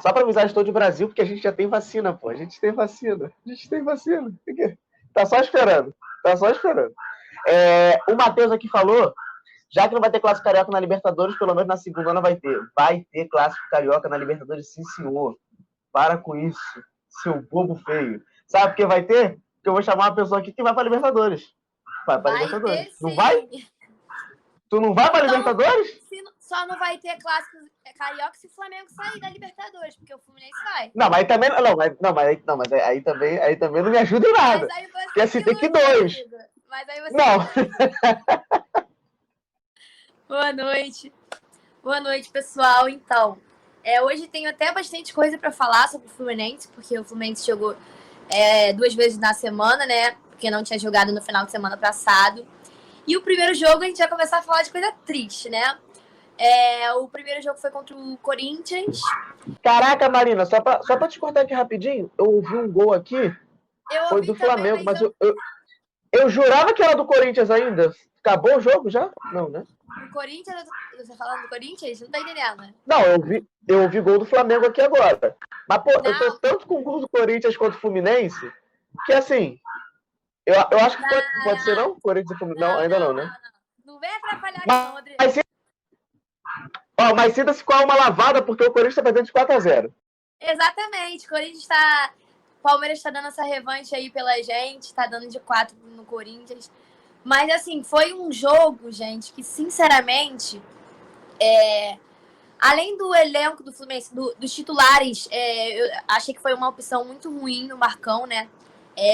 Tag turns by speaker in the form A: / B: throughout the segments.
A: só para avisar, estou de Brasil, porque a gente já tem vacina, pô. A gente tem vacina. Tá só esperando. O Matheus aqui falou, já que não vai ter clássico carioca na Libertadores, pelo menos na segunda não vai ter. Vai ter clássico carioca na Libertadores, sim, senhor. Para com isso, seu bobo feio. Sabe por que vai ter? Porque eu vou chamar uma pessoa aqui que vai para Libertadores. Vai para Libertadores.
B: Ter,
A: não vai? Tu não vai para Libertadores?
B: Só não vai ter clássico carioca se o Flamengo sair da Libertadores, porque o Fluminense vai.
A: Não, mas também mas aí também não me ajuda em nada.
B: Mas aí você
A: porque assim tem que dois.
B: Mas aí você
A: não.
B: Boa noite, pessoal. Então, hoje tenho até bastante coisa para falar sobre o Fluminense, porque o Fluminense jogou 2 vezes na semana, né? Porque não tinha jogado no final de semana passado. E o primeiro jogo a gente vai começar a falar de coisa triste, né? O primeiro jogo foi contra o Corinthians.
A: Caraca, Marina, só pra te cortar aqui rapidinho, eu ouvi um gol aqui, foi do Flamengo, mas eu jurava que era do Corinthians ainda. Acabou o jogo já? Não, né?
B: O Corinthians? Você falando do Corinthians? Não tá entendendo, né?
A: Não, eu ouvi gol do Flamengo aqui agora. Mas, pô, eu tô tanto com o gol do Corinthians quanto o Fluminense, que assim, eu acho que pode ser não? Corinthians e Fluminense? Não, ainda não, né?
B: Não vem atrapalhar aqui, não, Rodrigo.
A: Mas sinta-se com a alma lavada, porque o Corinthians tá perdendo de 4-0.
B: Exatamente, o Corinthians tá... O Palmeiras tá dando essa revanche aí pela gente, tá dando de 4 no Corinthians. Mas, assim, foi um jogo, gente, que, sinceramente, além do elenco do Fluminense, dos titulares, eu achei que foi uma opção muito ruim no Marcão, né?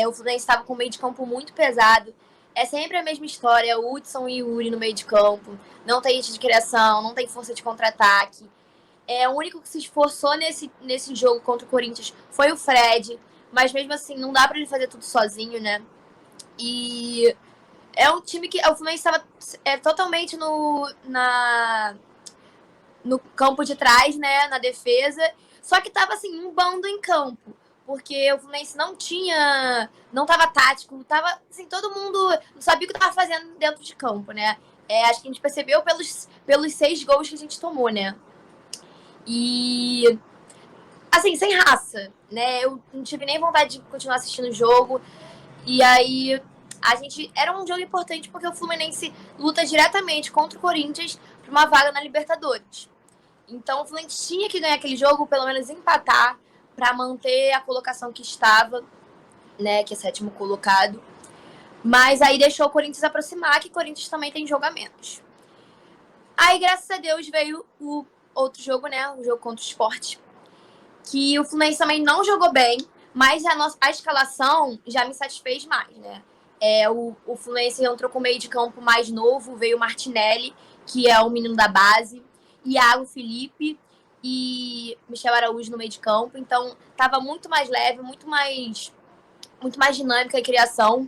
B: O Fluminense estava com um meio de campo muito pesado. É sempre a mesma história, o Hudson e o Yuri no meio de campo. Não tem ritmo de criação, não tem força de contra-ataque. O único que se esforçou nesse jogo contra o Corinthians foi o Fred. Mas mesmo assim, não dá pra ele fazer tudo sozinho, né? E é um time que o Fluminense estava totalmente no campo de trás, né? Na defesa. Só que tava assim, um bando em campo. Porque o Fluminense não tava tático, tava assim, todo mundo não sabia o que tava fazendo dentro de campo, né? Acho que a gente percebeu pelos 6 gols que a gente tomou, né? E assim, sem raça, né? Eu não tive nem vontade de continuar assistindo o jogo. E aí, era um jogo importante porque o Fluminense luta diretamente contra o Corinthians por uma vaga na Libertadores. Então, o Fluminense tinha que ganhar aquele jogo, pelo menos empatar, para manter a colocação que estava, né? Que é 7º colocado. Mas aí deixou o Corinthians aproximar, que o Corinthians também tem jogo a menos. Aí, graças a Deus, veio o outro jogo, né? O jogo contra o Sport. Que o Fluminense também não jogou bem, mas a escalação já me satisfez mais, né? O Fluminense entrou com o meio de campo mais novo, veio o Martinelli, que é o menino da base, Iago Felipe e Michel Araújo no meio de campo. Então, tava muito mais leve, muito mais dinâmica a criação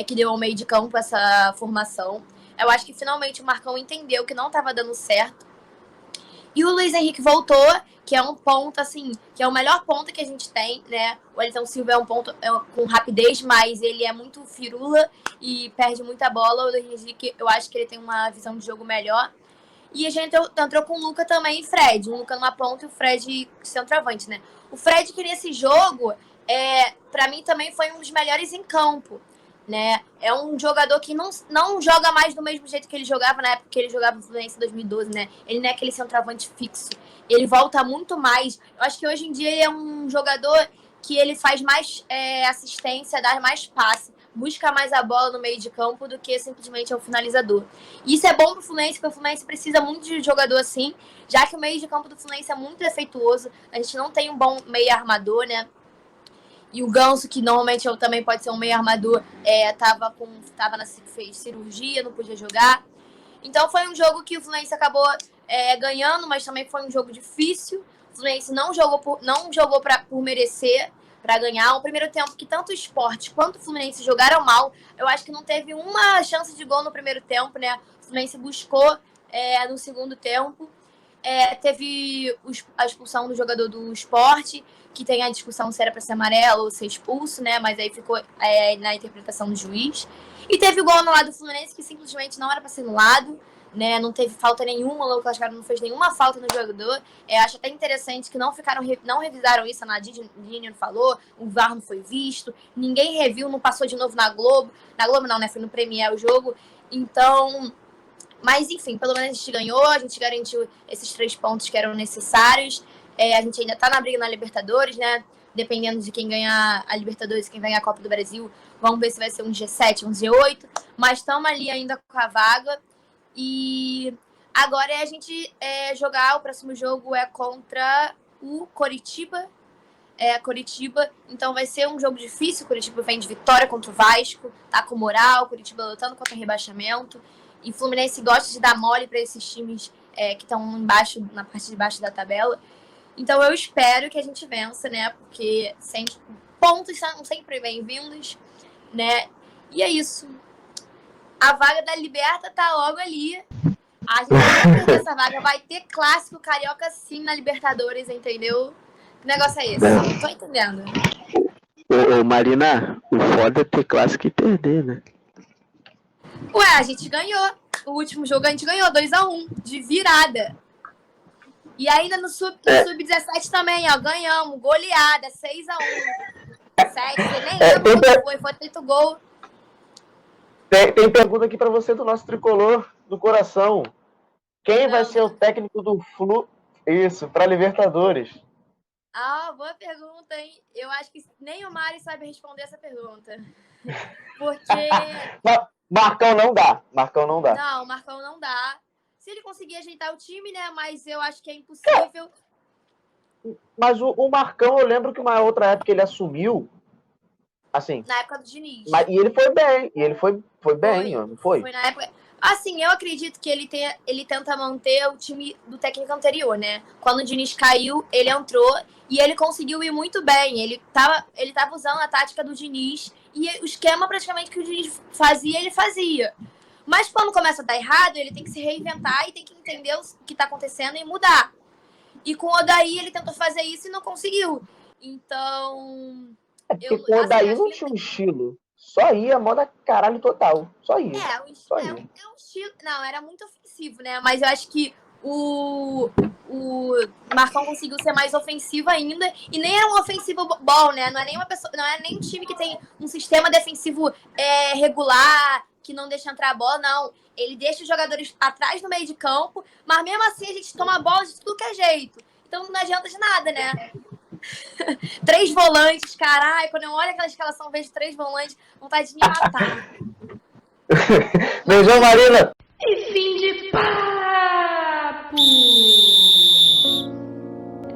B: que deu ao meio de campo essa formação. Eu acho que finalmente o Marcão entendeu que não estava dando certo. E o Luiz Henrique voltou, que é um ponto, assim, que é o melhor ponto que a gente tem, né? O Wellington Silva é um ponto com rapidez, mas ele é muito firula e perde muita bola. O Luiz Henrique, eu acho que ele tem uma visão de jogo melhor. E a gente entrou com o Luca também e Fred. O Luca numa ponta e o Fred centroavante, né? O Fred, que nesse jogo, pra mim também foi um dos melhores em campo, né? É um jogador que não joga mais do mesmo jeito que ele jogava na época que ele jogava no Fluminense em 2012, né? Ele não é aquele centroavante fixo. Ele volta muito mais. Eu acho que hoje em dia ele é um jogador que ele faz mais assistência, dá mais passe, busca mais a bola no meio de campo do que simplesmente é um finalizador. E isso é bom pro Fluminense, porque o Fluminense precisa muito de jogador assim, já que o meio de campo do Fluminense é muito defeituoso. A gente não tem um bom meio armador, né? E o Ganso, que normalmente também pode ser um meio armador, fez cirurgia, não podia jogar. Então foi um jogo que o Fluminense acabou ganhando, mas também foi um jogo difícil. O Fluminense não jogou por merecer, para ganhar. Um primeiro tempo que tanto o Sport quanto o Fluminense jogaram mal. Eu acho que não teve uma chance de gol no primeiro tempo, né? O Fluminense buscou no segundo tempo. Teve a expulsão do jogador do Sport, que tem a discussão se era para ser amarelo ou ser expulso, né? Mas aí ficou na interpretação do juiz. E teve o gol no lado do Fluminense, que simplesmente não era para ser anulado, né? Não teve falta nenhuma, o Lucas Claro não fez nenhuma falta no jogador. Acho até interessante que não revisaram isso, a Nadine falou, o VAR não foi visto, ninguém reviu, não passou de novo na Globo. Na Globo não, né? Foi no Premiere o jogo. Então, mas enfim, pelo menos a gente ganhou, a gente garantiu esses 3 pontos que eram necessários. A gente ainda tá na briga na Libertadores, né? Dependendo de quem ganhar a Libertadores, quem ganhar a Copa do Brasil, vamos ver se vai ser um G7, um G8. Mas estamos ali ainda com a vaga. E agora a gente jogar, o próximo jogo é contra o Coritiba. Coritiba, então vai ser um jogo difícil. O Coritiba vem de vitória contra o Vasco, tá com moral, o Coritiba lutando contra o rebaixamento. E o Fluminense gosta de dar mole para esses times que estão embaixo, na parte de baixo da tabela. Então eu espero que a gente vença, né? Porque pontos são sempre bem-vindos, né? E é isso. A vaga da Liberta tá logo ali. A gente vai perder essa vaga. Vai ter clássico carioca sim na Libertadores, entendeu? Que negócio é esse? Não tô entendendo.
A: Ô, Marina, o foda é ter clássico e perder, né?
B: Ué, a gente ganhou. O último jogo a gente ganhou 2-1, de virada. E ainda no Sub-17 também, ó, ganhamos. Goleada, 6-1. 7, você nem lembra quando foi 8 gol.
A: Tem pergunta aqui pra você do nosso tricolor do coração. Quem vai ser o técnico do Flu? Isso, pra Libertadores.
B: Boa pergunta, hein? Eu acho que nem o Mari sabe responder essa pergunta. Porque...
A: Marcão não dá.
B: Não, o Marcão não dá. Se ele conseguir ajeitar o time, né? Mas eu acho que é impossível.
A: Mas o Marcão, eu lembro que uma outra época ele assumiu, assim...
B: Na época do Diniz.
A: E ele foi bem. E ele foi bem, não foi?
B: Foi na época... Assim, eu acredito que ele tenta manter o time do técnico anterior, né? Quando o Diniz caiu, ele entrou e ele conseguiu ir muito bem. Ele tava usando a tática do Diniz e o esquema praticamente que o Diniz fazia, ele fazia. Mas quando começa a dar errado, ele tem que se reinventar e tem que entender o que tá acontecendo e mudar. E com o Odair, ele tentou fazer isso e não conseguiu. Então...
A: Porque com o Odair não tinha um estilo. Só ia moda caralho total. Só ia.
B: O estilo... Não, era muito ofensivo, né? Mas eu acho que o Marcão conseguiu ser mais ofensivo ainda. E nem era um ofensivo bom, né? Não é nem um time que tem um sistema defensivo regular, que não deixa entrar a bola, não. Ele deixa os jogadores atrás no meio de campo, mas mesmo assim a gente toma a bola de tudo que é jeito. Então não adianta de nada, né? 3 volantes, caralho. Quando eu olho aquela escalação, vejo 3 volantes, vontade de me matar.
A: Beijão, Marina!
C: E fim de papo!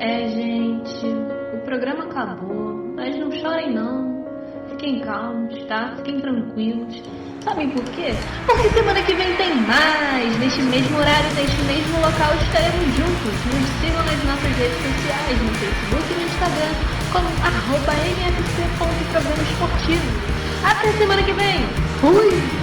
C: Gente, o programa acabou, mas não chorem não. Fiquem calmos, tá? Fiquem tranquilos. Sabem por quê? Porque semana que vem tem mais. Neste mesmo horário, neste mesmo local, estaremos juntos. Nos sigam nas nossas redes sociais, no Facebook e no Instagram, como @mfc.programaesportivo. Até semana que vem. Fui!